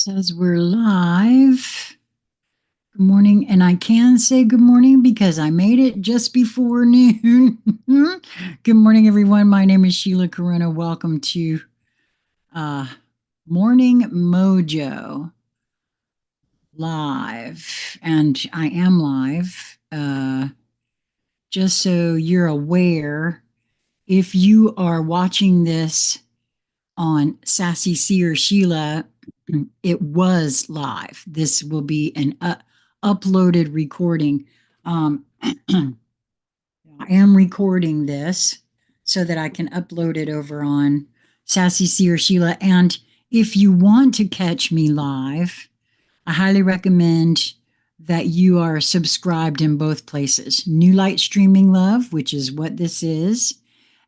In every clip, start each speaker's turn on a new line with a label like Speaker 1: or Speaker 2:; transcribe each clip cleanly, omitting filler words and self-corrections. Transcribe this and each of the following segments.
Speaker 1: Says we're live. Good morning. And I can say good morning because I made it just before noon. Good morning, everyone. My name is Sheila Corona. Welcome to Morning Mojo live. And I am live. Just so you're aware, if you are watching this on Sassy C or Sheila, it was live. This will be an uploaded recording. I am recording this so that I can upload it over on Sassy C or Sheila. And if you want to catch me live, I highly recommend that you are subscribed in both places. New Light Streaming Love, which is what this is,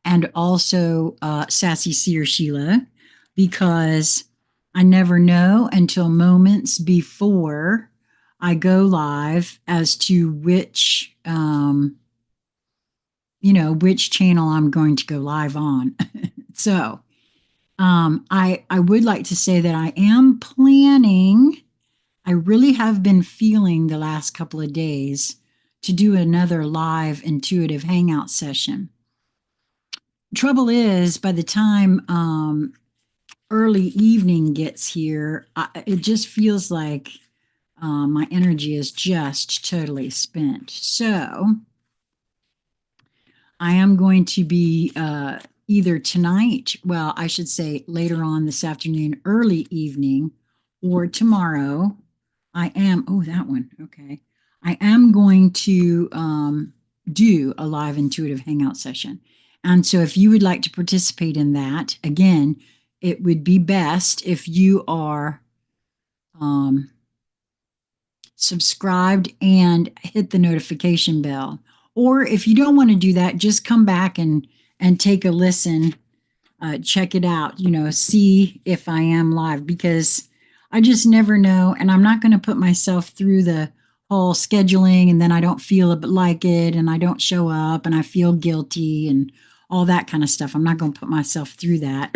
Speaker 1: and also Sassy C or Sheila, because I never know until moments before I go live as to which which channel I'm going to go live on. So I would like to say that I am planning. I really have been feeling the last couple of days to do another live intuitive hangout session. Trouble is, by the time early evening gets here, it just feels like my energy is just totally spent. So I am going to be either tonight, well, I should say later on this afternoon, early evening, or tomorrow. That one, okay. I am going to do a live intuitive hangout session. And so if you would like to participate in that, again, it would be best if you are subscribed and hit the notification bell. Or if you don't want to do that, just come back and take a listen, check it out, see if I am live, because I just never know. And I'm not going to put myself through the whole scheduling and then I don't feel like it and I don't show up and I feel guilty and all that kind of stuff. I'm not going to put myself through that.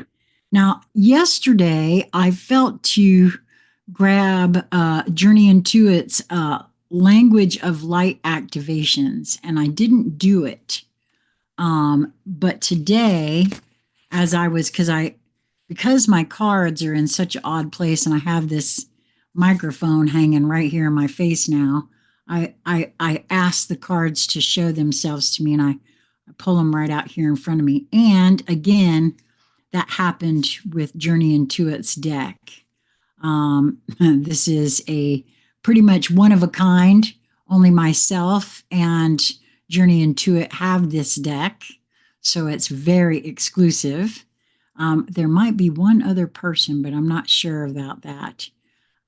Speaker 1: Now, yesterday I felt to grab Journey Intuit's language of light activations, and I didn't do it. But today, as I was, because my cards are in such an odd place and I have this microphone hanging right here in my face now, I asked the cards to show themselves to me, and I pull them right out here in front of me. And again, that happened with Journey Intuit's deck. This is a pretty much one of a kind. Only myself and Journey Intuit have this deck, so it's very exclusive. There might be one other person, but I'm not sure about that.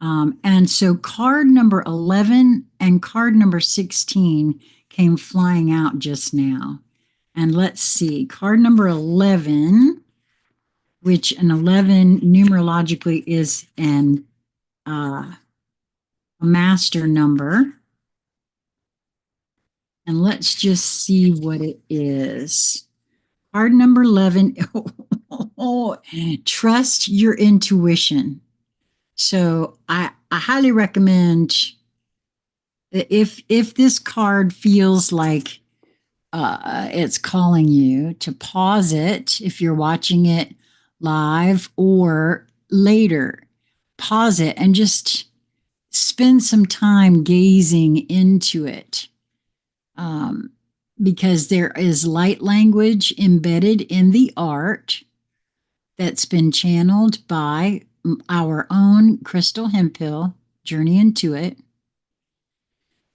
Speaker 1: And so card number 11 and card number 16 came flying out just now. And let's see, card number 11, which an 11 numerologically is a master number. And let's just see what it is. Card number 11, trust your intuition. So I highly recommend, if this card feels like it's calling you, to pause it if you're watching it live or later. Pause it and just spend some time gazing into it, because there is light language embedded in the art that's been channeled by our own Crystal Hemphill, Journey Intuit.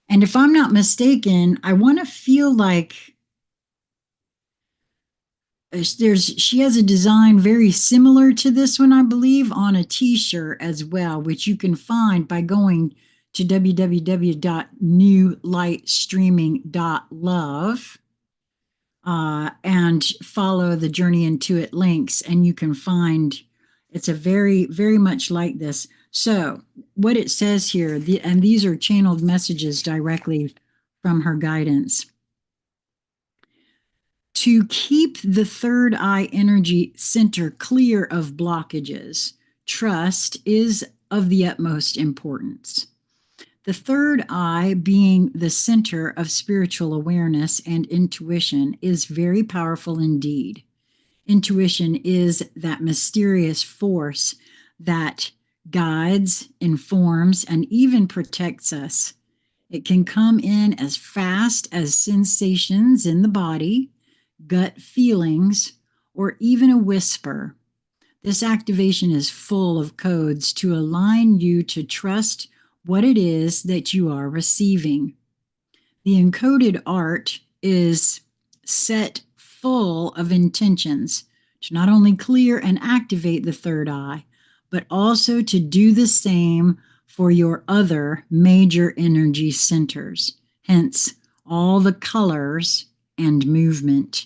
Speaker 1: And if I'm not mistaken, I want to feel like she has a design very similar to this one, I believe, on a t-shirt as well, which you can find by going to www.knewlightstreaminglove and follow the Journey Intuit links, and you can find it's a very, very much like this. So what it says here, and these are channeled messages directly from her guidance. To keep the third eye energy center clear of blockages, trust is of the utmost importance. The third eye, being the center of spiritual awareness and intuition, is very powerful indeed. Intuition is that mysterious force that guides, informs, and even protects us. It can come in as fast as sensations in the body, gut feelings, or even a whisper. This activation is full of codes to align you to trust what it is that you are receiving. The encoded art is set full of intentions to not only clear and activate the third eye, but also to do the same for your other major energy centers, hence all the colors and movement.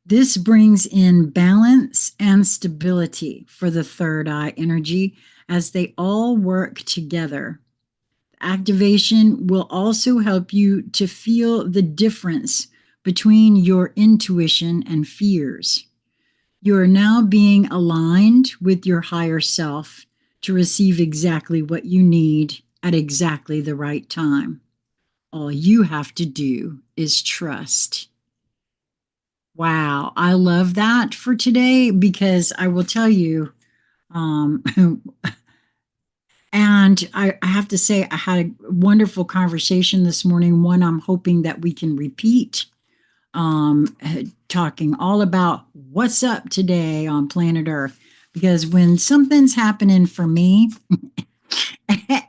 Speaker 1: This brings in balance and stability for the third eye energy as they all work together. Activation will also help you to feel the difference between your intuition and fears. You are now being aligned with your higher self to receive exactly what you need at exactly the right time. All you have to do is trust. Wow, I love that for today because I will tell you, um, and I have to say, I had a wonderful conversation this morning. One I'm hoping that we can repeat, talking all about what's up today on planet Earth. Because when something's happening for me,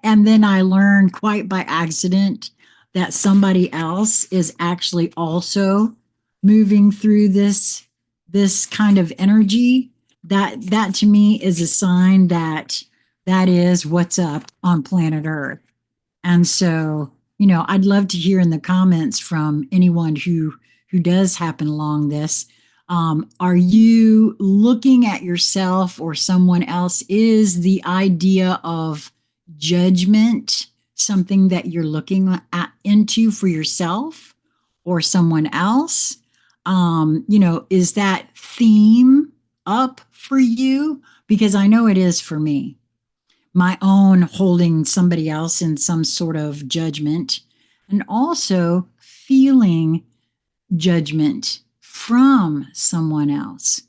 Speaker 1: and then I learn quite by accident that somebody else is actually also moving through this kind of energy, that to me is a sign that that is what's up on planet Earth. And so, I'd love to hear in the comments from anyone who does happen along this. Are you looking at yourself or someone else? Is the idea of judgment something that you're looking into for yourself or someone else? Is that theme up for you? Because I know it is for me. My own holding somebody else in some sort of judgment, and also feeling judgment from someone else.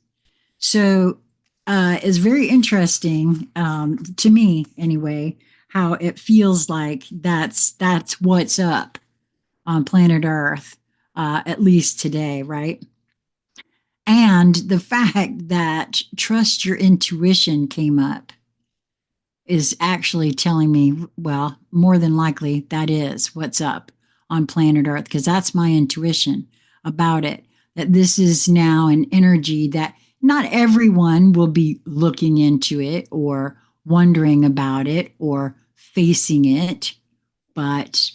Speaker 1: So it's very interesting to me, anyway, how it feels like that's what's up on planet Earth, at least today, right? And the fact that trust your intuition came up is actually telling me, well, more than likely that is what's up on planet Earth, because that's my intuition about it, that this is now an energy that not everyone will be looking into it or wondering about it or facing it, but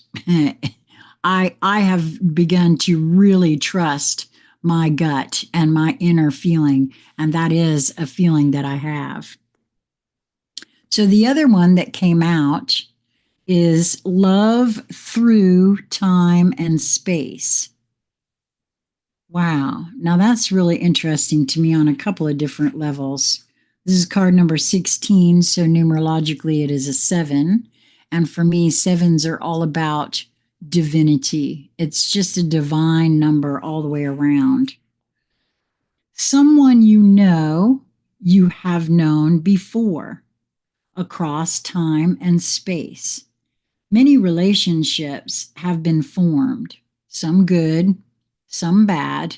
Speaker 1: I have begun to really trust my gut and my inner feeling, and that is a feeling that I have. So the other one that came out is love through time and space. Wow. Now that's really interesting to me on a couple of different levels. This is card number 16, so numerologically it is a 7. And for me, 7s are all about divinity. It's just a divine number all the way around. Someone you have known before across time and space. Many relationships have been formed, some good, some bad,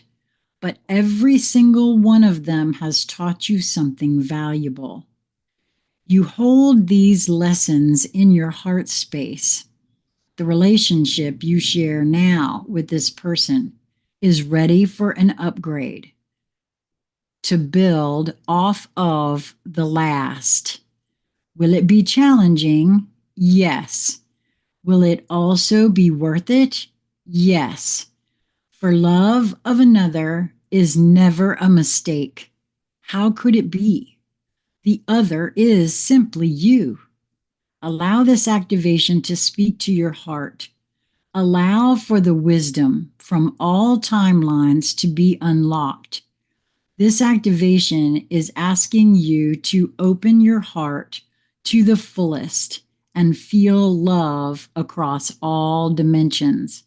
Speaker 1: but every single one of them has taught you something valuable. You hold these lessons in your heart space. The relationship you share now with this person is ready for an upgrade to build off of the last. Will it be challenging? Yes. Will it also be worth it? Yes. For love of another is never a mistake. How could it be? The other is simply you. Allow this activation to speak to your heart. Allow for the wisdom from all timelines to be unlocked. This activation is asking you to open your heart to the fullest and feel love across all dimensions.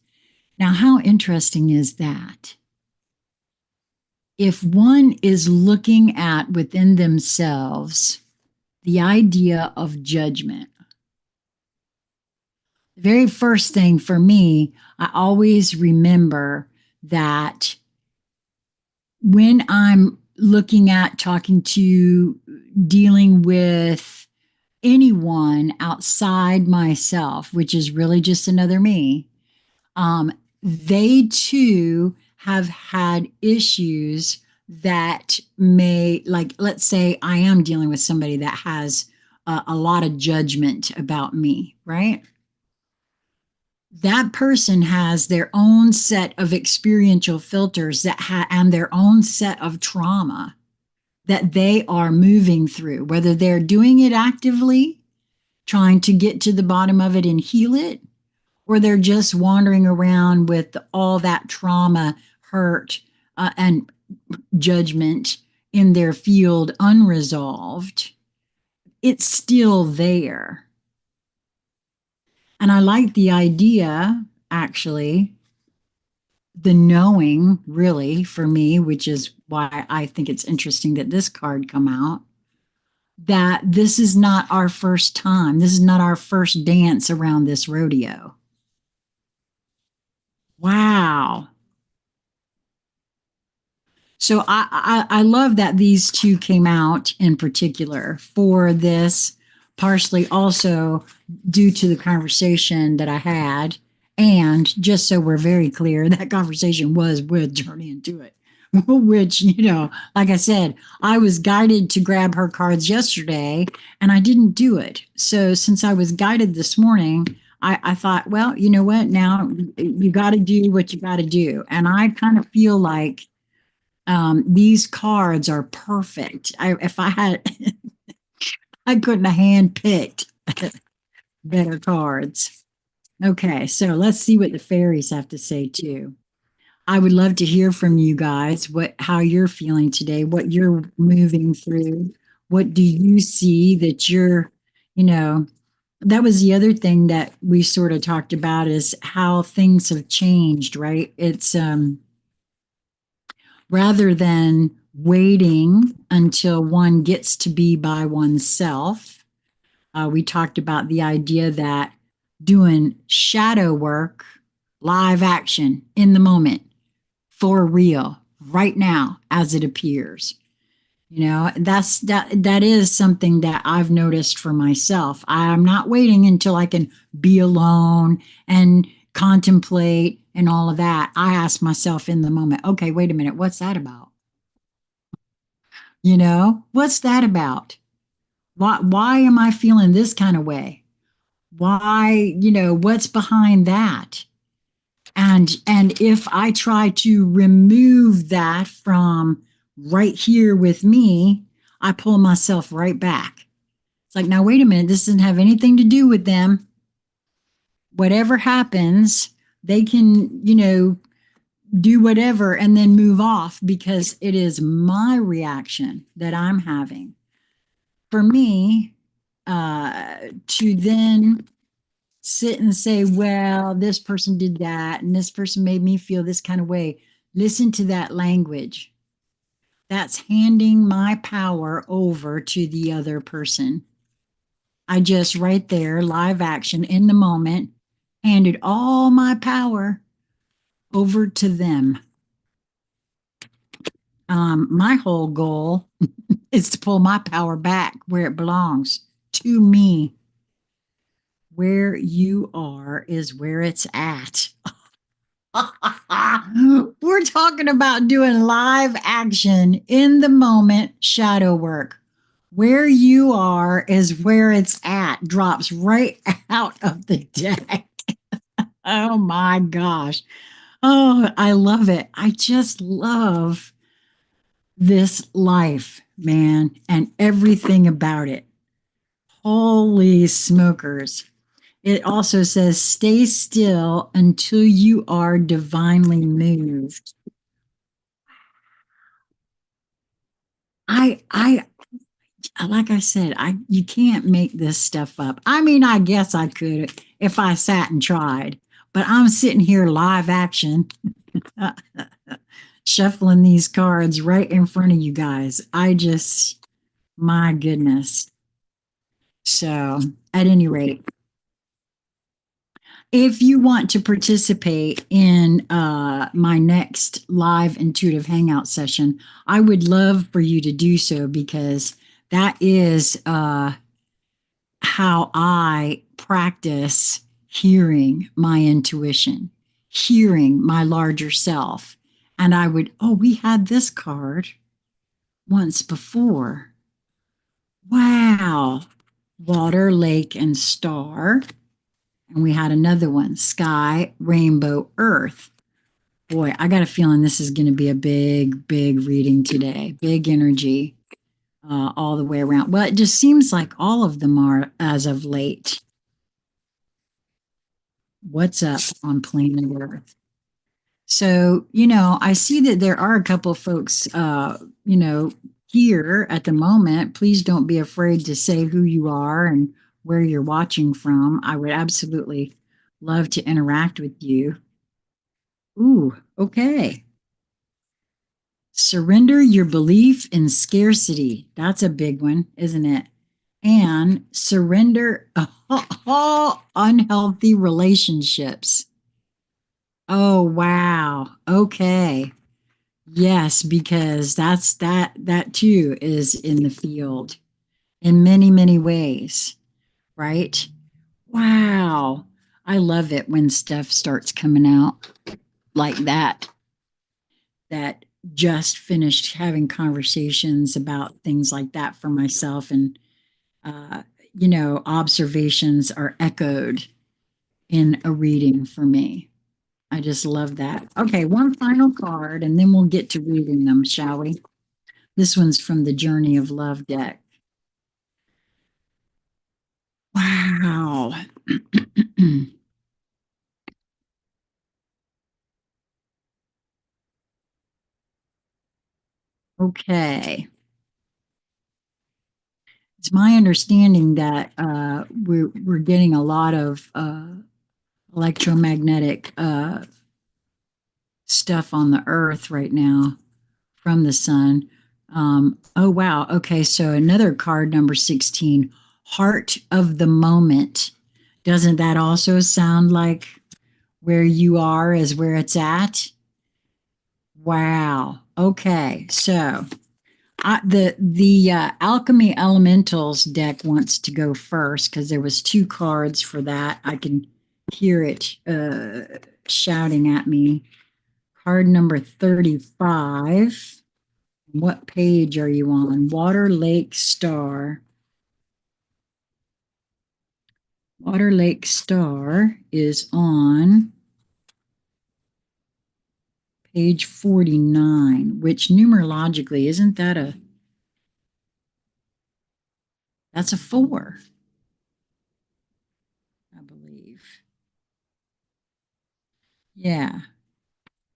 Speaker 1: Now, how interesting is that? If one is looking at within themselves the idea of judgment, the very first thing for me, I always remember that when I'm looking at talking to, dealing with anyone outside myself, which is really just another me, they too have had issues that may, like, let's say I am dealing with somebody that has a lot of judgment about me, right? That person has their own set of experiential filters and their own set of trauma that they are moving through, whether they're doing it actively, trying to get to the bottom of it and heal it, or they're just wandering around with all that trauma, hurt, and judgment in their field unresolved. It's still there. And I like the idea, actually, the knowing, really, for me, which is why I think it's interesting that this card come out, that this is not our first time. This is not our first dance around this rodeo. Wow. So I love that these two came out in particular for this, partially also due to the conversation that I had. And just so we're very clear, that conversation was with Journey into It, which, like I said, I was guided to grab her cards yesterday and I didn't do it. So since I was guided this morning, I thought, well, you know what? Now you got to do what you got to do. And I kind of feel like these cards are perfect. If I had, I couldn't have handpicked better cards. Okay, so let's see what the fairies have to say too. I would love to hear from you guys how you're feeling today, what you're moving through. What do you see that you know, that was the other thing that we sort of talked about is how things have changed, right? It's rather than waiting until one gets to be by oneself. We talked about the idea that doing shadow work, live action in the moment, for real, right now, as it appears. That is something that I've noticed for myself. I'm not waiting until I can be alone and contemplate and all of that. I ask myself in the moment, okay, wait a minute, what's that about? What's that about? Why am I feeling this kind of way? Why, what's behind that? And if I try to remove that from right here with me, I pull myself right back. It's like, now wait a minute, this doesn't have anything to do with them. Whatever happens, they can, do whatever and then move off because it is my reaction that I'm having. For me, to then sit and say, well, this person did that and this person made me feel this kind of way. Listen to that language. That's handing my power over to the other person. I just right there, live action in the moment, handed all my power over to them. My whole goal is to pull my power back where it belongs, to me. Where you are is where it's at. We're talking about doing live action in the moment shadow work. Where you are is where it's at, drops right out of the deck. Oh my gosh. Oh, I love it. I just love this life, man, and everything about it. Holy smokers. It also says, stay still until you are divinely moved. I like I said, you can't make this stuff up. I mean, I guess I could if I sat and tried, but I'm sitting here live action, shuffling these cards right in front of you guys. My goodness. So, at any rate, if you want to participate in my next live intuitive hangout session, I would love for you to do so because that is how I practice hearing my intuition, hearing my larger self. And I would, oh, we had this card once before. Wow. Water, lake, and star. And we had another one, sky, rainbow, earth. Boy, I got a feeling this is going to be a big, big reading today. Big energy all the way around. Well, it just seems like all of them are as of late. What's up on planet Earth? So, I see that there are a couple folks, here at the moment. Please don't be afraid to say who you are and where you're watching from. I would absolutely love to interact with you. Ooh, okay. Surrender your belief in scarcity. That's a big one, isn't it? And surrender all unhealthy relationships. Oh, wow. Okay. Yes, because that too is in the field in many, many ways, right? Wow. I love it when stuff starts coming out like that. That just finished having conversations about things like that for myself, and observations are echoed in a reading for me. I just love that. Okay, one final card, and then we'll get to reading them, shall we? This one's from the Journey of Love deck. Wow. Okay. It's my understanding that we're getting a lot of electromagnetic stuff on the Earth right now from the sun. Oh, wow. Okay. So another card, number 16, Heart of the Moment. Doesn't that also sound like where you are is where it's at? Wow. Okay. So the Alchemy Elementals deck wants to go first because there was two cards for that. I can hear it shouting at me. Card number 35. What page are you on? Water Lake Star. Water Lake Star is on page 49, which numerologically, isn't that that's a 4, I believe. Yeah,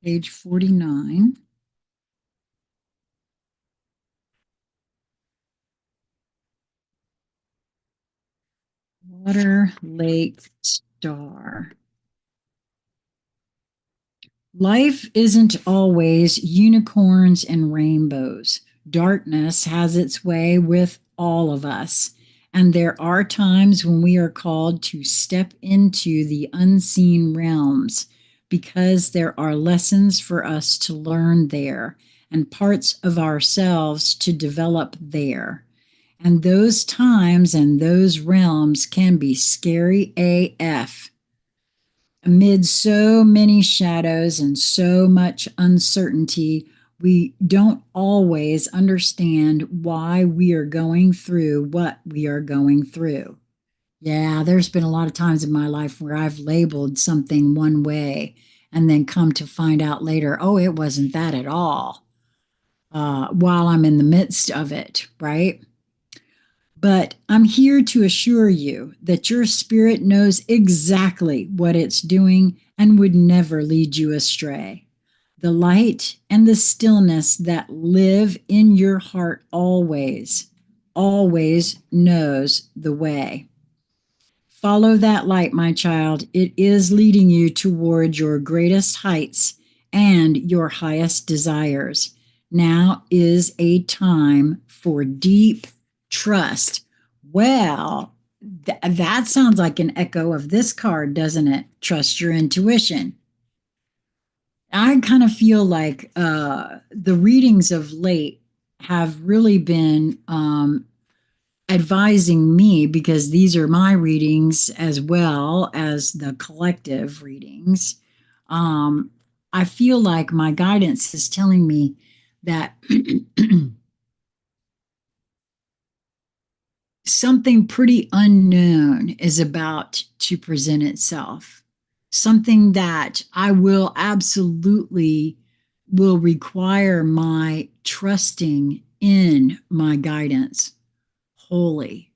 Speaker 1: page 49. Water Lake Star. Life isn't always unicorns and rainbows. Darkness has its way with all of us. And there are times when we are called to step into the unseen realms because there are lessons for us to learn there and parts of ourselves to develop there. And those times and those realms can be scary AF. Amid so many shadows and so much uncertainty, we don't always understand why we are going through what we are going through. Yeah, there's been a lot of times in my life where I've labeled something one way and then come to find out later, oh, it wasn't that at all, while I'm in the midst of it, right? But I'm here to assure you that your spirit knows exactly what it's doing and would never lead you astray. The light and the stillness that live in your heart always always knows the way. Follow that light, my child. It is leading you toward your greatest heights and your highest desires. Now is a time for deep trust. Well, that sounds like an echo of this card, doesn't it? Trust your intuition. I kind of feel like the readings of late have really been advising me, because these are my readings as well as the collective readings. Um, I feel like my guidance is telling me that something pretty unknown is about to present itself. Something that I will absolutely will require my trusting in my guidance wholly,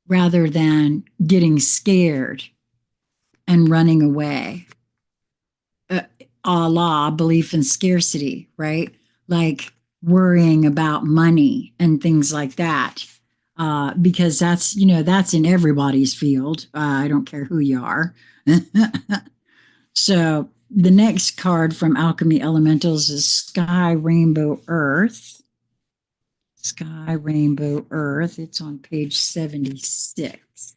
Speaker 1: rather than getting scared and running away. A la belief in scarcity, right? Like worrying about money and things like that. Because that's, that's in everybody's field. I don't care who you are. So the next card from Alchemy Elementals is Sky, Rainbow, Earth. Sky, Rainbow, Earth. It's on page 76.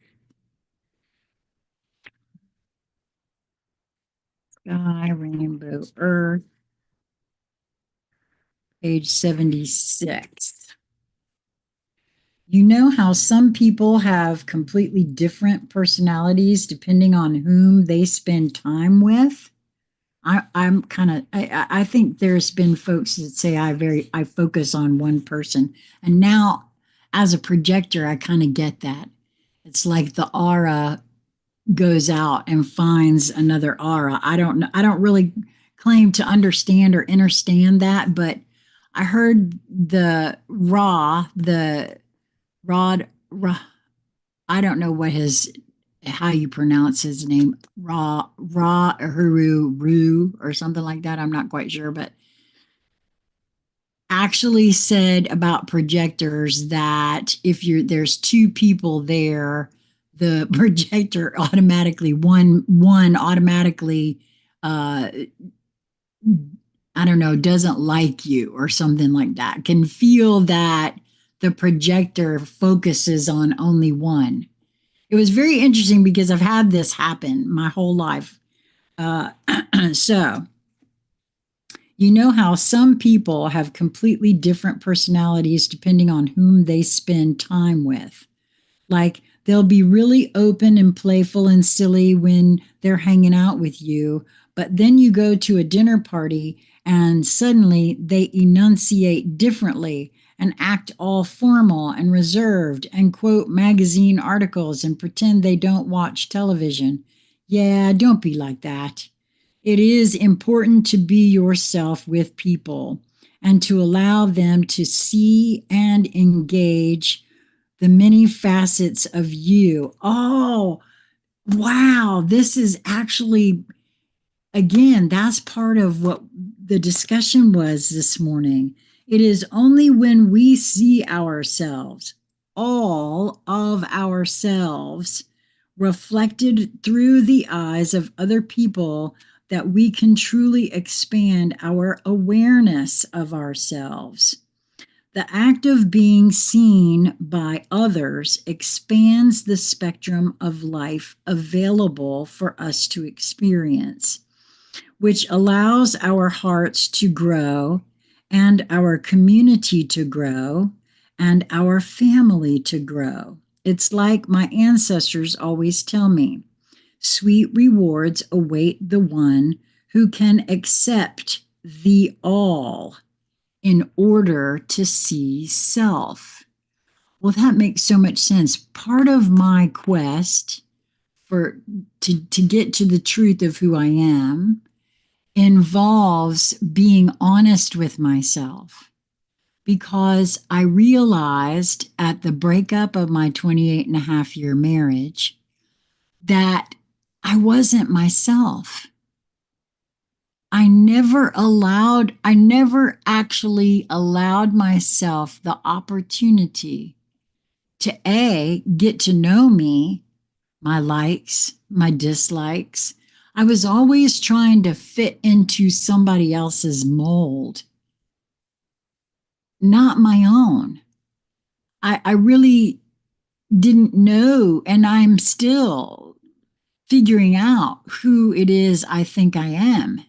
Speaker 1: Sky, Rainbow, Earth, page 76. You know how some people have completely different personalities depending on whom they spend time with? I'm kind of, I think there's been folks that say I focus on one person. And now as a projector, I kind of get that. It's like the aura goes out and finds another aura. I don't know. I don't really claim to understand or understand that, but I heard the Rod, I don't know how you pronounce his name, Ru or something like that. I'm not quite sure, but actually said about projectors that if there's two people there, the projector automatically one automatically I don't know, doesn't like you or something like that, can feel that the projector focuses on only one. It was very interesting because I've had this happen my whole life. Uh, so, you know how some people have completely different personalities depending on whom they spend time with. Like they'll be really open and playful and silly when they're hanging out with you, but then you go to a dinner party and suddenly they enunciate differently and act all formal and reserved and quote magazine articles and pretend they don't watch television. Yeah, don't be like that. It is important to be yourself with people and to allow them to see and engage the many facets of you. Oh, wow. This is actually, again, that's part of what the discussion was this morning. It is only when we see ourselves, all of ourselves, reflected through the eyes of other people, that we can truly expand our awareness of ourselves. The act of being seen by others expands the spectrum of life available for us to experience, which allows our hearts to grow and our community to grow and our family to grow. It's like my ancestors always tell me, sweet rewards await the one who can accept the all in order to see self. Well, that makes so much sense. Part of my quest to get to the truth of who I am involves being honest with myself, because I realized at the breakup of my 28.5 year marriage that I wasn't myself. I never actually allowed myself the opportunity to get to know me, my likes, my dislikes. I was always trying to fit into somebody else's mold, not my own. I really didn't know, and I'm still figuring out who it is I think I am.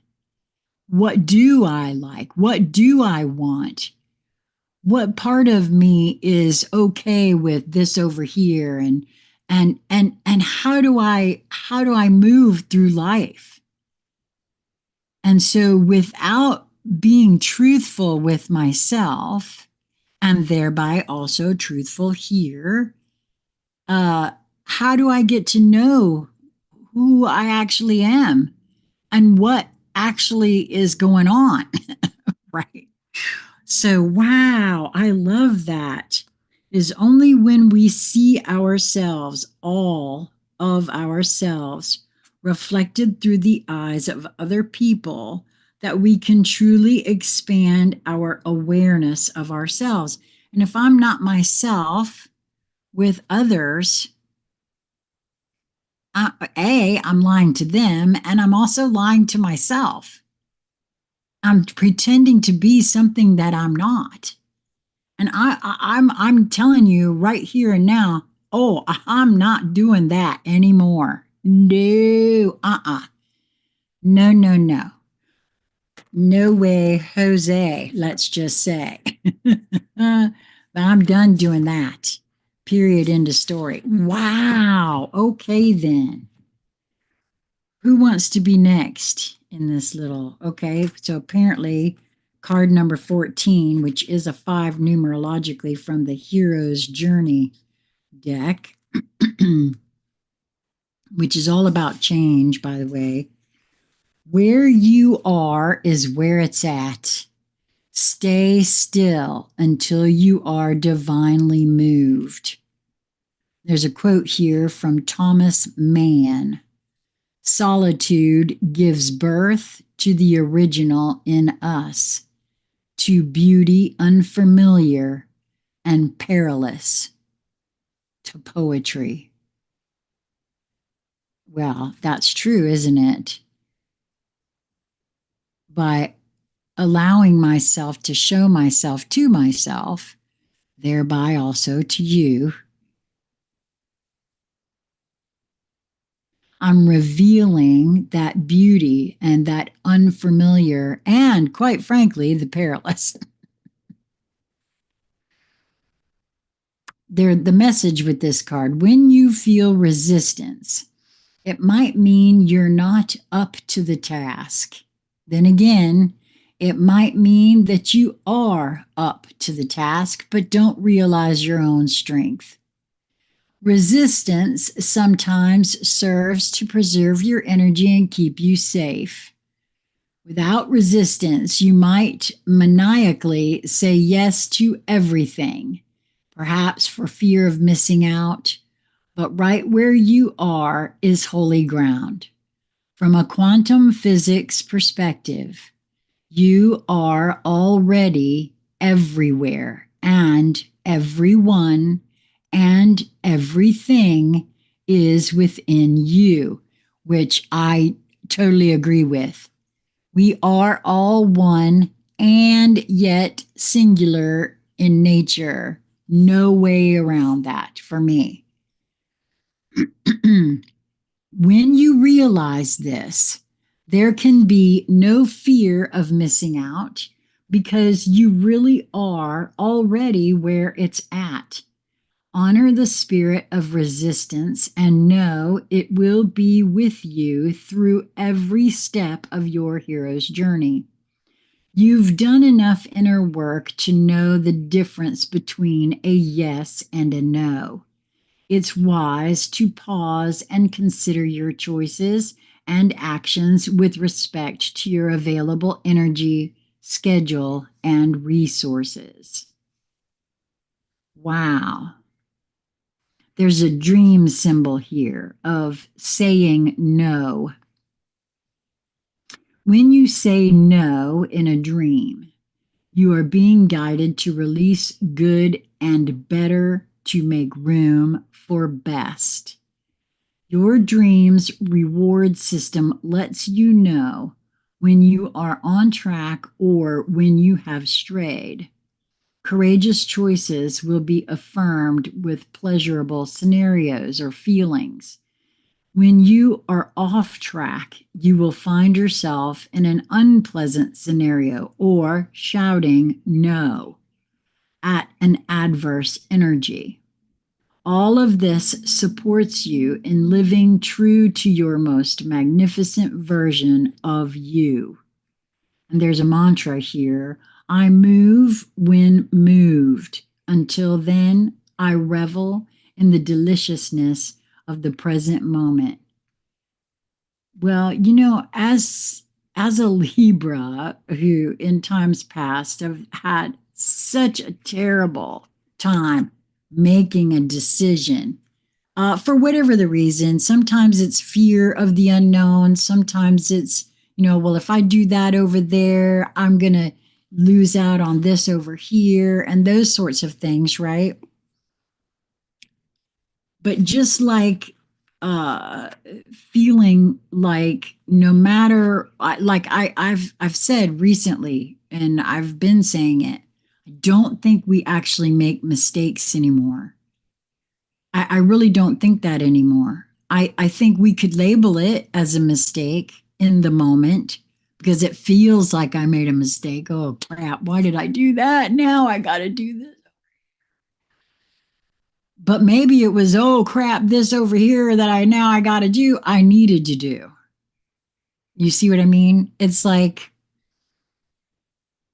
Speaker 1: What do I like? What do I want? What part of me is okay with this over here, and how do I move through life? And so without being truthful with myself, and thereby also truthful here, uh how do I get to know who I actually am and what actually is going on? Right. So, wow, I love that. It is only when we see ourselves, all of ourselves, reflected through the eyes of other people, that we can truly expand our awareness of ourselves. And if I'm not myself with others, I'm lying to them, and I'm also lying to myself. I'm pretending to be something that I'm not. And I'm telling you right here and now, oh, I'm not doing that anymore. No, no, no, no. No way, Jose, let's just say. But I'm done doing that. Period. End of story. Wow. Okay, then. Who wants to be next in this little? Okay, so apparently card number 14, which is a 5 numerologically from the Hero's Journey deck, which is all about change, by the way. Where you are is where it's at. Stay still until you are divinely moved. There's a quote here from Thomas Mann. Solitude gives birth to the original in us, to beauty unfamiliar and perilous, to poetry. Well, that's true, isn't it? By allowing myself to show myself to myself, thereby also to you, I'm revealing that beauty and that unfamiliar and, quite frankly, the perilous. The message with this card: when you feel resistance, it might mean you're not up to the task. Then again, it might mean that you are up to the task, but don't realize your own strength. Resistance sometimes serves to preserve your energy and keep you safe. Without resistance, you might maniacally say yes to everything, perhaps for fear of missing out, but right where you are is holy ground. From a quantum physics perspective, you are already everywhere, and everyone and everything is within you, which I totally agree with. We are all one and yet singular in nature. No way around that for me. When you realize this, there can be no fear of missing out because you really are already where it's at. Honor the spirit of resistance and know it will be with you through every step of your hero's journey. You've done enough inner work to know the difference between a yes and a no. It's wise to pause and consider your choices and actions with respect to your available energy, schedule, and resources. Wow. There's a dream symbol here of saying no. When you say no in a dream, you are being guided to release good and better to make room for best. Your dream's reward system lets you know when you are on track or when you have strayed. Courageous choices will be affirmed with pleasurable scenarios or feelings. When you are off track, you will find yourself in an unpleasant scenario or shouting no at an adverse energy. All of this supports you in living true to your most magnificent version of you. And there's a mantra here: I move when moved. Until then, I revel in the deliciousness of the present moment. Well, as a Libra who in times past have had such a terrible time making a decision, for whatever the reason. Sometimes it's fear of the unknown. Sometimes it's, well, if I do that over there, I'm going to lose out on this over here and those sorts of things, right? But just like uh feeling like no matter I've said recently, and I've been saying it, I don't think we actually make mistakes anymore. I really don't think that anymore. I think we could label it as a mistake in the moment because it feels like I made a mistake. Oh crap, why did I do that? Now I got to do this. But maybe it was, oh crap, this over here that I got to do, I needed to do. You see what I mean? It's like,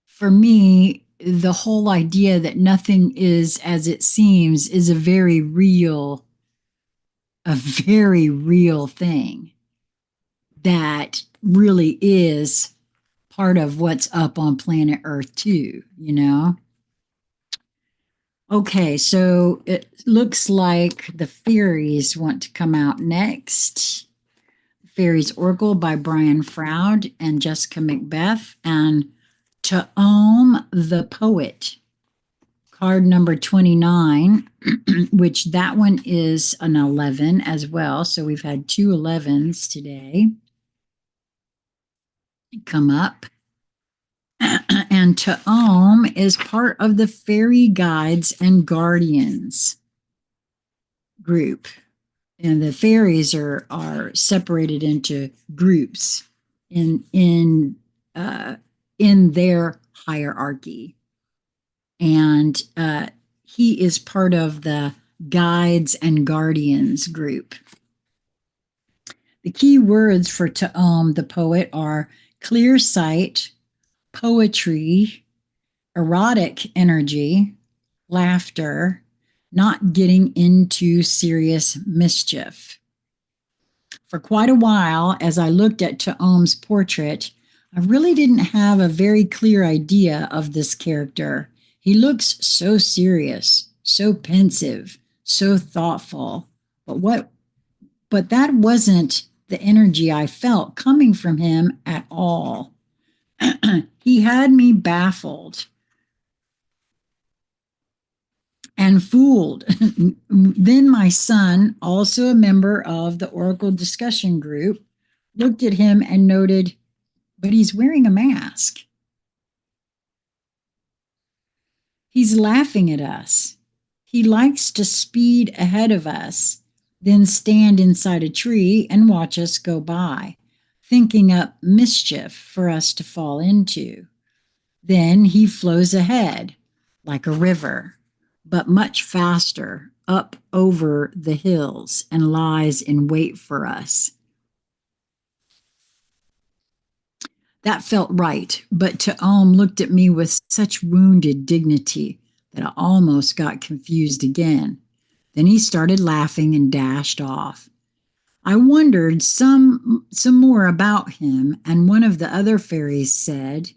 Speaker 1: for me, the whole idea that nothing is as it seems is a very real thing that really is part of what's up on planet Earth, too, you know? Okay, so it looks like the fairies want to come out next. Fairies Oracle by Brian Froud and Jessica Macbeth, and To Ohm the Poet, card number 29, which that one is an 11 as well. So we've had two 11s today come up. And To Ohm is part of the Fairy Guides and Guardians group. And the fairies are separated into groups uh, in their hierarchy, and he is part of the Guides and Guardians group. The key words for To Ohm the Poet are clear sight, poetry, erotic energy, laughter, not getting into serious mischief. For quite a while, as I looked at To Ohm's portrait, I really didn't have a very clear idea of this character. He looks so serious, so pensive, so thoughtful. But that wasn't the energy I felt coming from him at all. He had me baffled and fooled. Then my son, also a member of the Oracle discussion group, looked at him and noted, but he's wearing a mask. He's laughing at us. He likes to speed ahead of us, then stand inside a tree and watch us go by, thinking up mischief for us to fall into. Then he flows ahead, like a river, but much faster, up over the hills and lies in wait for us. That felt right, but To Ohm looked at me with such wounded dignity that I almost got confused again. Then he started laughing and dashed off. I wondered some more about him, and one of the other fairies said,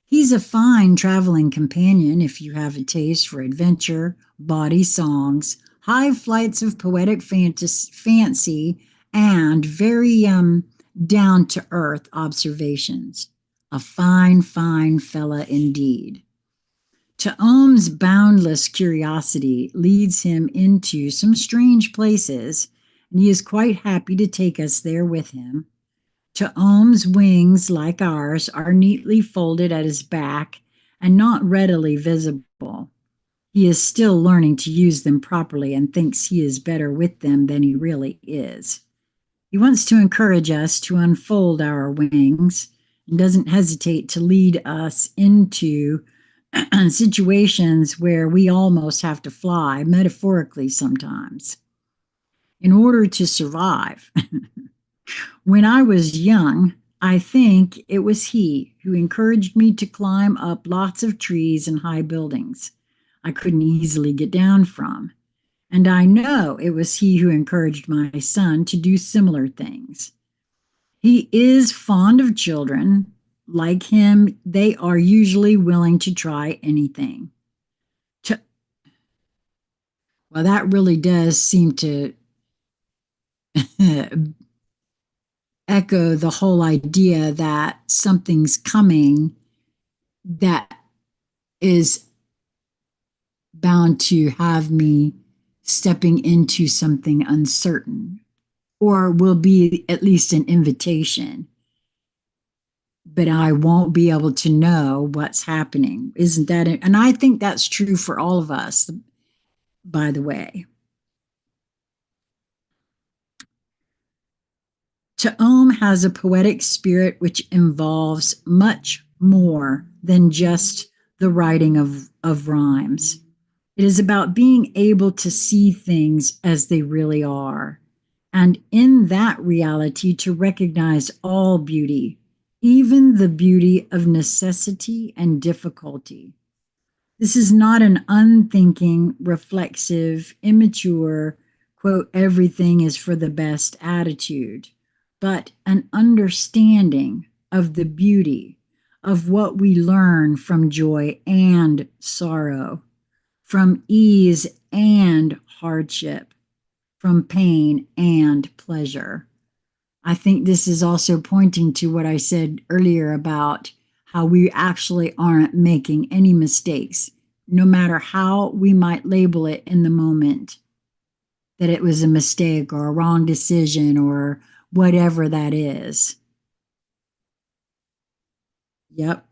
Speaker 1: he's a fine traveling companion if you have a taste for adventure, bawdy songs, high flights of poetic fancy, and very down to earth observations. A fine, fine fella indeed. Ohm's boundless curiosity leads him into some strange places, and he is quite happy to take us there with him. Ohm's wings, like ours, are neatly folded at his back and not readily visible. He is still learning to use them properly and thinks he is better with them than he really is. He wants to encourage us to unfold our wings and doesn't hesitate to lead us into situations where we almost have to fly, metaphorically sometimes, in order to survive. When I was young, I think it was he who encouraged me to climb up lots of trees and high buildings I couldn't easily get down from. And I know it was he who encouraged my son to do similar things. He is fond of children. Like him, they are usually willing to try anything. Well, that really does seem to echo the whole idea that something's coming that is bound to have me stepping into something uncertain, or will be at least an invitation, but I won't be able to know what's happening. Isn't that it? And I think that's true for all of us, by the way. Ohm has a poetic spirit which involves much more than just the writing of rhymes. It is about being able to see things as they really are, and in that reality to recognize all beauty, even the beauty of necessity and difficulty. This is not an unthinking, reflexive, immature, quote, everything is for the best attitude, but an understanding of the beauty of what we learn from joy and sorrow, from ease and hardship, from pain and pleasure. I think this is also pointing to what I said earlier about how we actually aren't making any mistakes, no matter how we might label it in the moment, that it was a mistake or a wrong decision or whatever that is. Yep.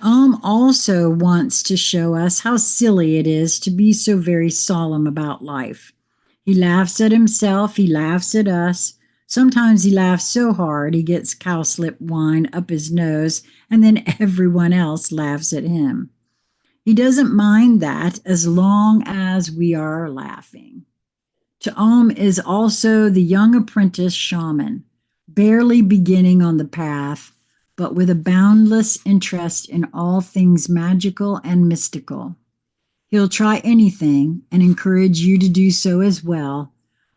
Speaker 1: Ohm also wants to show us how silly it is to be so very solemn about life. He laughs at himself, he laughs at us. Sometimes he laughs so hard he gets cowslip wine up his nose, and then everyone else laughs at him. He doesn't mind that as long as we are laughing. Ohm is also the young apprentice shaman, barely beginning on the path, but with a boundless interest in all things magical and mystical. He'll try anything and encourage you to do so as well,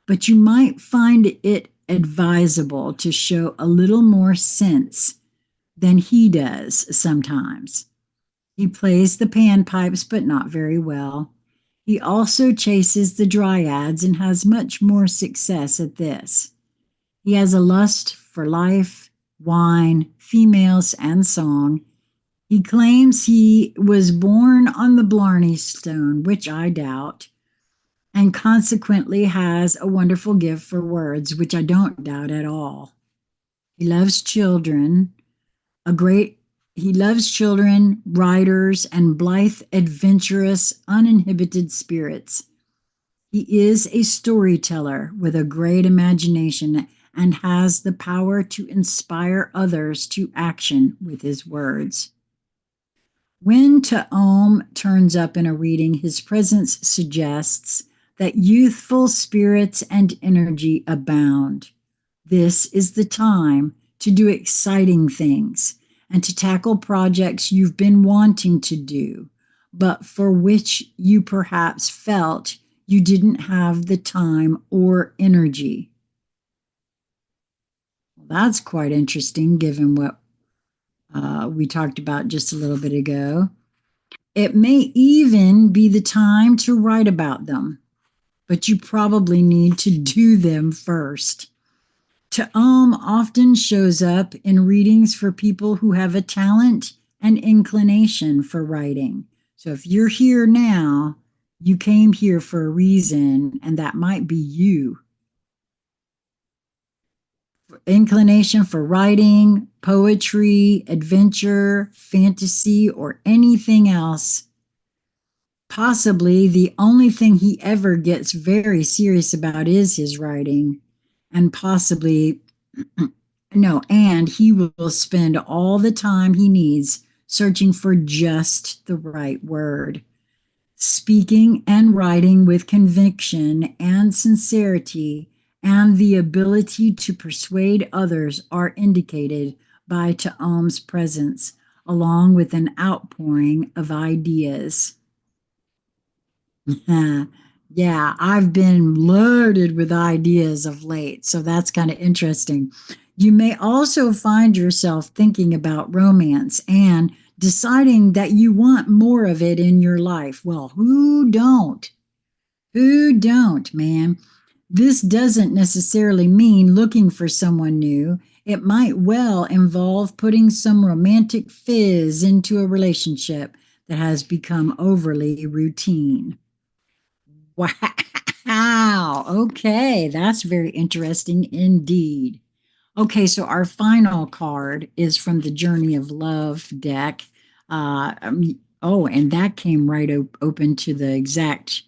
Speaker 1: but you might find it advisable to show a little more sense than he does sometimes. He plays the panpipes, but not very well. He also chases the dryads and has much more success at this. He has a lust for life, wine, females, and song. He claims he was born on the Blarney Stone, which I doubt, and consequently has a wonderful gift for words, which I don't doubt at all. He loves children, he loves children, riders, and blithe, adventurous, uninhibited spirits. He is a storyteller with a great imagination and has the power to inspire others to action with his words. When Ohm turns up in a reading, his presence suggests that youthful spirits and energy abound. This is the time to do exciting things and to tackle projects you've been wanting to do, but for which you perhaps felt you didn't have the time or energy. Well, that's quite interesting given what we talked about just a little bit ago. It may even be the time to write about them, but you probably need to do them first. Ta'am often shows up in readings for people who have a talent and inclination for writing. So if you're here now, you came here for a reason, and that might be you. Inclination for writing, poetry, adventure, fantasy, or anything else. Possibly the only thing he ever gets very serious about is his writing, and possibly no, and he will spend all the time he needs searching for just the right word. Speaking and writing with conviction and sincerity and the ability to persuade others are indicated by Ta'am's presence, along with an outpouring of ideas. Yeah, I've been loaded with ideas of late, so that's kind of interesting. You may also find yourself thinking about romance and deciding that you want more of it in your life. Well, who don't? Who don't, man? This doesn't necessarily mean looking for someone new. It might well involve putting some romantic fizz into a relationship that has become overly routine. Wow. Okay. That's very interesting indeed. Okay. So our final card is from the Journey of Love deck. Oh, and that came right open to the exact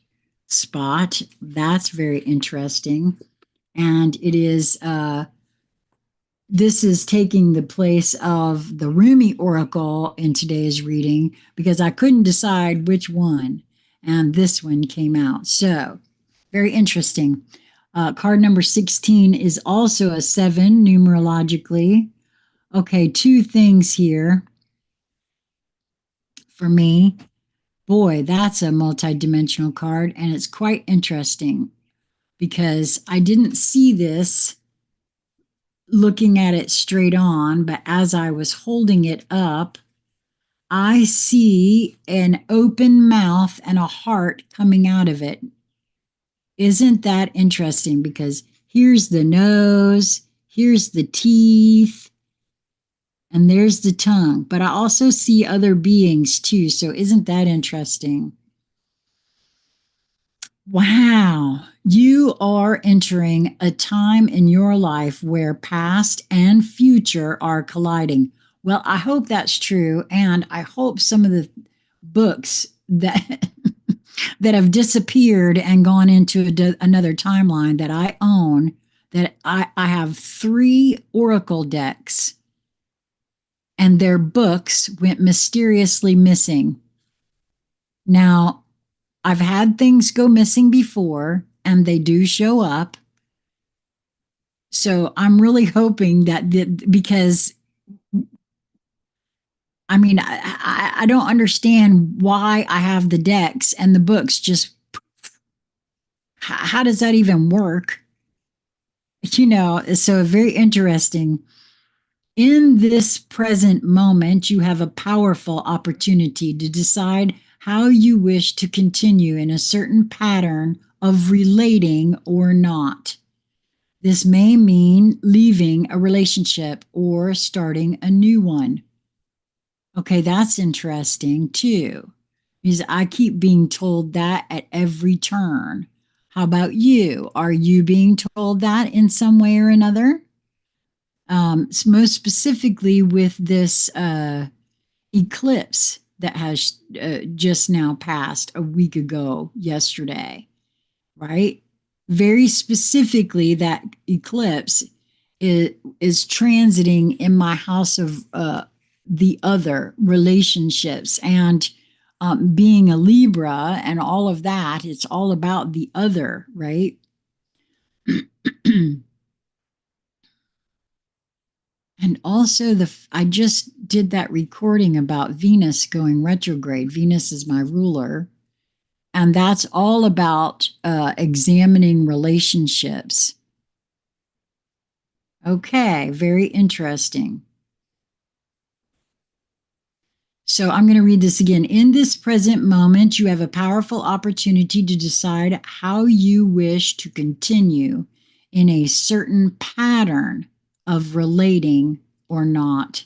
Speaker 1: spot. That's very interesting. And it is, this is taking the place of the Rumi Oracle in today's reading because I couldn't decide which one. And this one came out. So, very interesting. Card number 16 is also a 7 numerologically. Okay, two things here for me. Boy, that's a multidimensional card, and it's quite interesting because I didn't see this looking at it straight on, but as I was holding it up, I see an open mouth and a heart coming out of it. Isn't that interesting? Because here's the nose, here's the teeth, and there's the tongue. But I also see other beings too. So isn't that interesting? Wow. You are entering a time in your life where past and future are colliding. Well, I hope that's true. And I hope some of the books that that have disappeared and gone into another timeline that I own, that I have 3 Oracle decks and their books went mysteriously missing. Now, I've had things go missing before and they do show up. So I'm really hoping that because I mean, I don't understand why I have the decks and the books just, how does that even work? So very interesting. In this present moment, you have a powerful opportunity to decide how you wish to continue in a certain pattern of relating or not. This may mean leaving a relationship or starting a new one. Okay, that's interesting too, because I keep being told that at every turn. How about you? Are you being told that in some way or another? Most specifically with this eclipse that has just now passed a week ago, yesterday, right? Very specifically, that eclipse is transiting in my house of the other relationships and being a Libra and all of that. It's all about the other, right? And also I just did that recording about Venus going retrograde. Venus is my ruler. And that's all about examining relationships. Okay, very interesting. So I'm going to read this again. In this present moment, you have a powerful opportunity to decide how you wish to continue in a certain pattern of relating or not.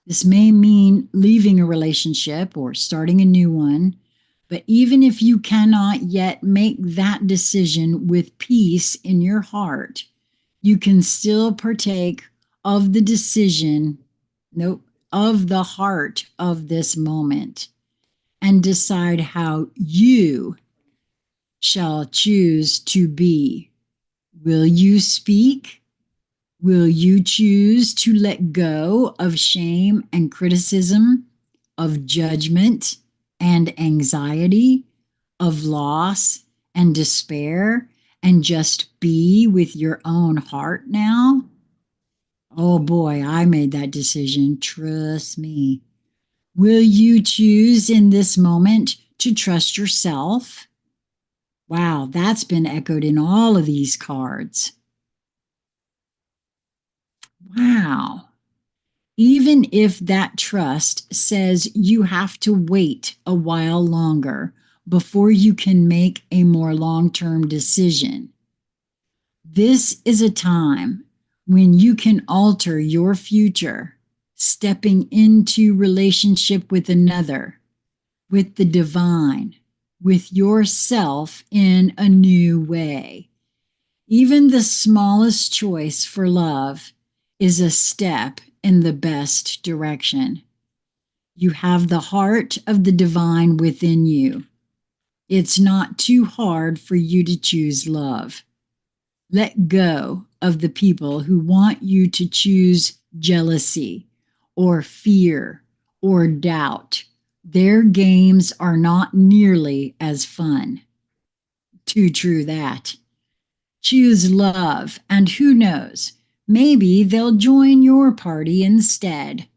Speaker 1: This may mean leaving a relationship or starting a new one, but even if you cannot yet make that decision with peace in your heart, you can still partake of the decision, nope, of the heart of this moment and decide how you shall choose to be. Will you speak? Will you choose to let go of shame and criticism, of judgment and anxiety, of loss and despair, and just be with your own heart now? Oh boy, I made that decision. Trust me. Will you choose in this moment to trust yourself? Wow, that's been echoed in all of these cards. Wow. Even if that trust says you have to wait a while longer before you can make a more long-term decision, this is a time when you can alter your future, stepping into relationship with another, with the divine, with yourself in a new way. Even the smallest choice for love is a step in the best direction. You have the heart of the divine within you. It's not too hard for you to choose love. Let go of the people who want you to choose jealousy or fear or doubt. Their games are not nearly as fun. Too true that. Choose love, and who knows, maybe they'll join your party instead.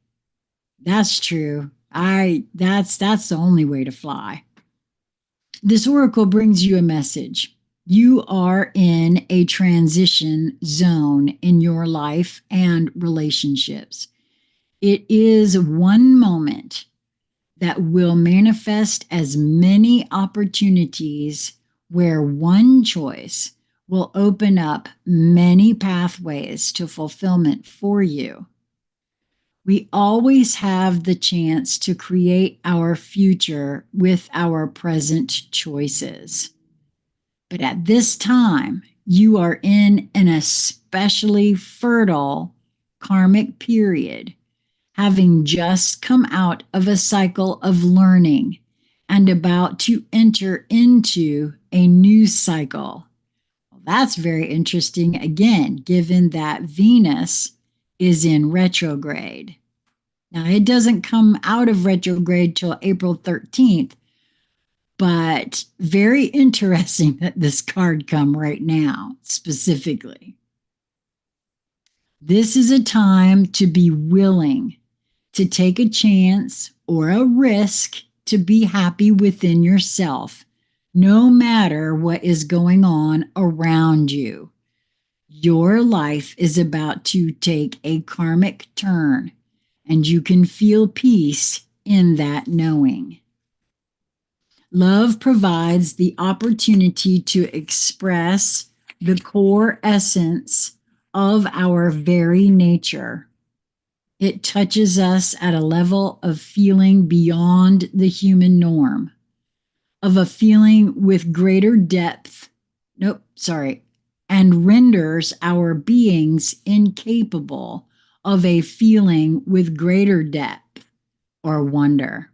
Speaker 1: That's true. That's the only way to fly. This oracle brings you a message. You are in a transition zone in your life and relationships. It is one moment that will manifest as many opportunities where one choice will open up many pathways to fulfillment for you. We always have the chance to create our future with our present choices. But at this time, you are in an especially fertile karmic period, having just come out of a cycle of learning and about to enter into a new cycle. Well, that's very interesting, again, given that Venus is in retrograde. Now, it doesn't come out of retrograde till April 13th, but very interesting that this card come right now, specifically. This is a time to be willing to take a chance or a risk to be happy within yourself, no matter what is going on around you. Your life is about to take a karmic turn, and you can feel peace in that knowing. Love provides the opportunity to express the core essence of our very nature. It touches us at a level of feeling beyond the human norm, of a feeling with greater depth, and renders our beings incapable of a feeling with greater depth or wonder.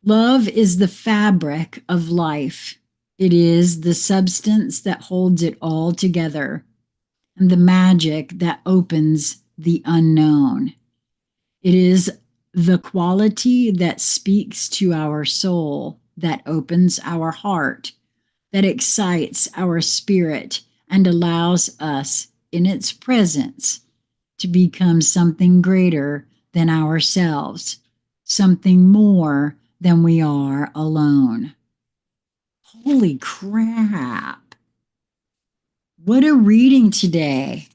Speaker 1: Love is the fabric of life. It is the substance that holds it all together and the magic that opens the unknown. It is the quality that speaks to our soul, that opens our heart, that excites our spirit and allows us in its presence to become something greater than ourselves, something more than we are alone. Holy crap. What a reading today.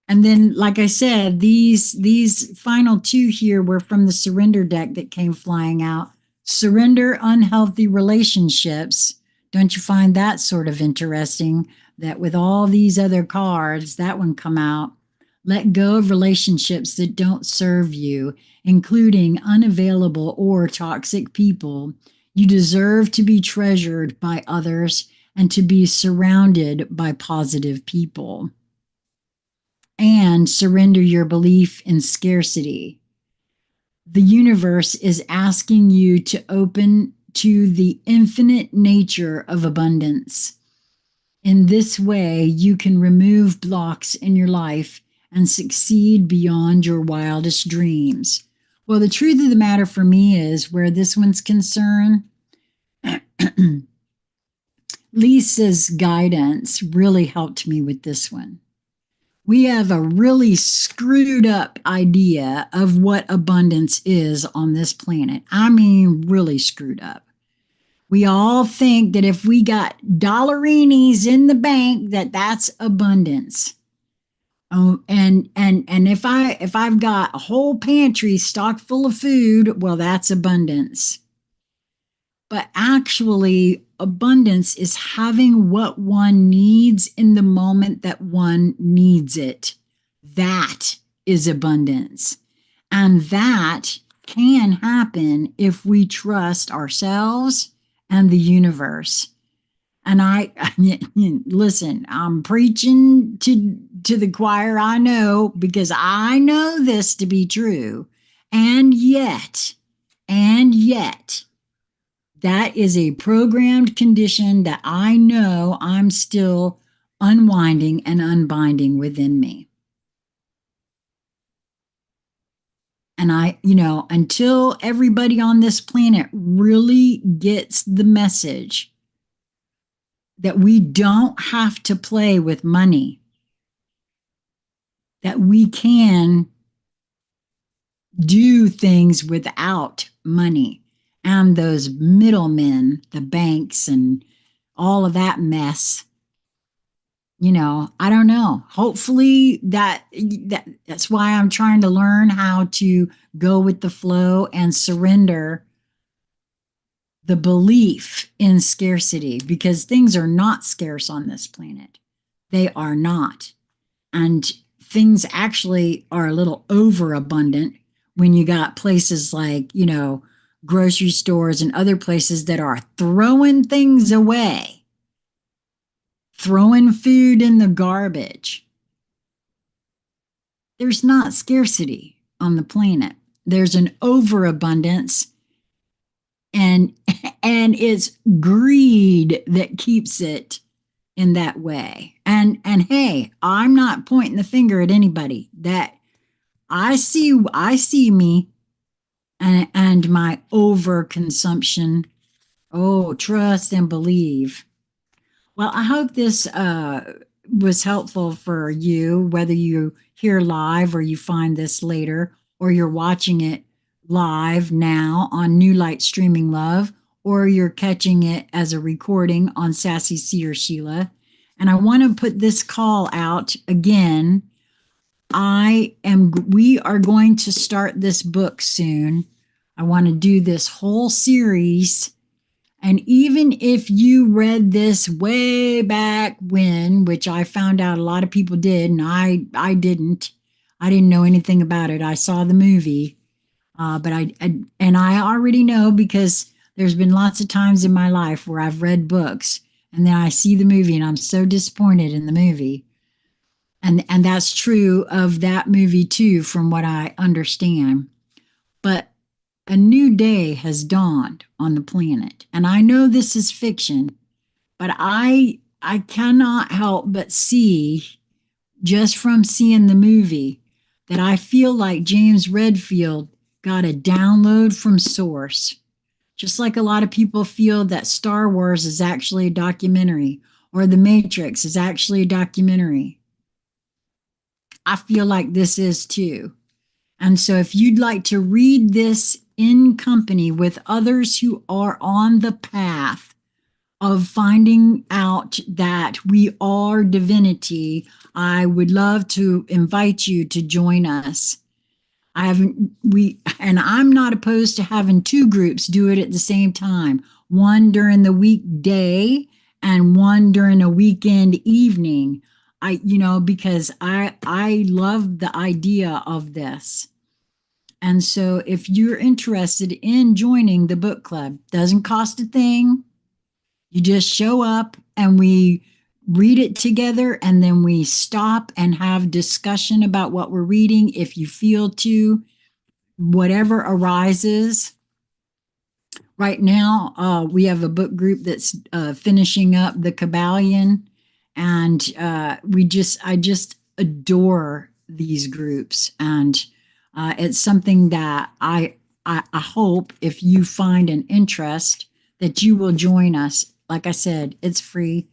Speaker 1: And then, like I said, these final two here were from the surrender deck that came flying out. Surrender unhealthy relationships. Don't you find that sort of interesting that with all these other cards, that one come out? Let go of relationships that don't serve you, including unavailable or toxic people. You deserve to be treasured by others and to be surrounded by positive people. And surrender your belief in scarcity. The universe is asking you to open to the infinite nature of abundance. In this way, you can remove blocks in your life and succeed beyond your wildest dreams. Well, the truth of the matter for me is where this one's concerned, Lisa's guidance really helped me with this one. We have a really screwed up idea of what abundance is on this planet. I mean, really screwed up. We all think that if we got dollarinis in the bank, that's abundance. And if I've got a whole pantry stocked full of food, well, that's abundance. But actually, abundance is having what one needs in the moment that one needs it. That is abundance. And that can happen if we trust ourselves and the universe. And listen, I'm preaching to the choir, I know, because I know this to be true. And yet, that is a programmed condition that I know I'm still unwinding and unbinding within me. And until everybody on this planet really gets the message that we don't have to play with money, that we can do things without money, and those middlemen, the banks and all of that mess, I don't know. Hopefully that's why I'm trying to learn how to go with the flow and surrender the belief in scarcity, because things are not scarce on this planet. They are not. And things actually are a little overabundant when you got places like, grocery stores and other places that are throwing things away, throwing food in the garbage. There's not scarcity on the planet. There's an overabundance, and it's greed that keeps it in that way. And hey, I'm not pointing the finger at anybody. That I see me and my overconsumption. Oh, trust and believe. Well, I hope this was helpful for you, whether you hear live or you find this later, or you're watching it live now on New Light Streaming Love, or you're catching it as a recording on Sassy Seer Sheila. And I want to put this call out again. We are going to start this book soon. I want to do this whole series. And even if you read this way back when, which I found out a lot of people did, and I didn't know anything about it. I saw the movie, but I already know, because there's been lots of times in my life where I've read books and then I see the movie and I'm so disappointed in the movie. And that's true of that movie too, from what I understand. But a new day has dawned on the planet. And I know this is fiction, but I cannot help but see, just from seeing the movie, that I feel like James Redfield got a download from source. Just like a lot of people feel that Star Wars is actually a documentary, or The Matrix is actually a documentary. I feel like this is too. And so if you'd like to read this in company with others who are on the path of finding out that we are divinity, I would love to invite you to join us. and I'm not opposed to having two groups do it at the same time, one during the weekday and one during a weekend evening. Because I love the idea of this. And so if you're interested in joining the book club, doesn't cost a thing. You just show up and we read it together, and then we stop and have discussion about what we're reading if you feel to, whatever arises. Right now, we have a book group that's finishing up The Kabbalion, and I just adore these groups, and it's something that I hope if you find an interest that you will join us. Like I said, it's free.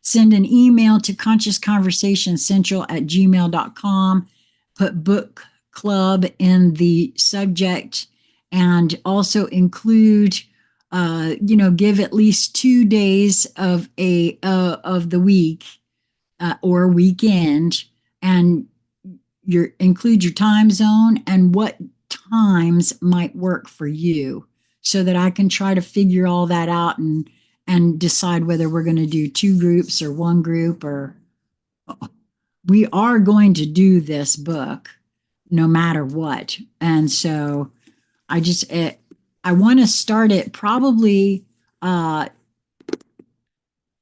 Speaker 1: Send an email to consciousconversationscentral@gmail.com. Put book club in the subject, and also include give at least 2 days of the week or weekend, and include your time zone and what times might work for you, so that I can try to figure all that out and decide whether we're going to do two groups or one group. Or we are going to do this book no matter what. And so I want to start it probably the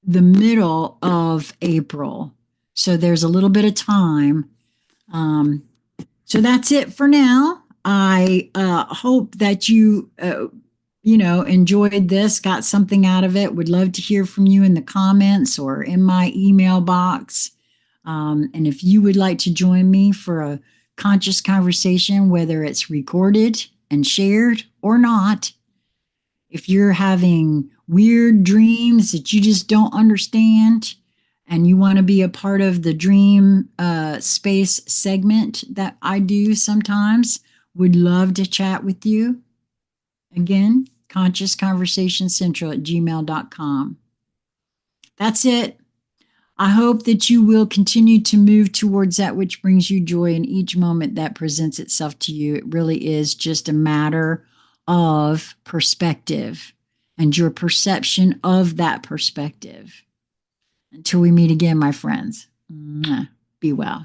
Speaker 1: middle of April. So there's a little bit of time. So that's it for now. I hope that you enjoyed this, got something out of it. Would love to hear from you in the comments or in my email box. And if you would like to join me for a conscious conversation, whether it's recorded and shared or not, if you're having weird dreams that you just don't understand and you want to be a part of the dream space segment that I do sometimes, would love to chat with you. Again, consciousconversationscentral@gmail.com. That's it. I hope that you will continue to move towards that which brings you joy in each moment that presents itself to you. It really is just a matter of perspective and your perception of that perspective. Until we meet again, my friends, be well.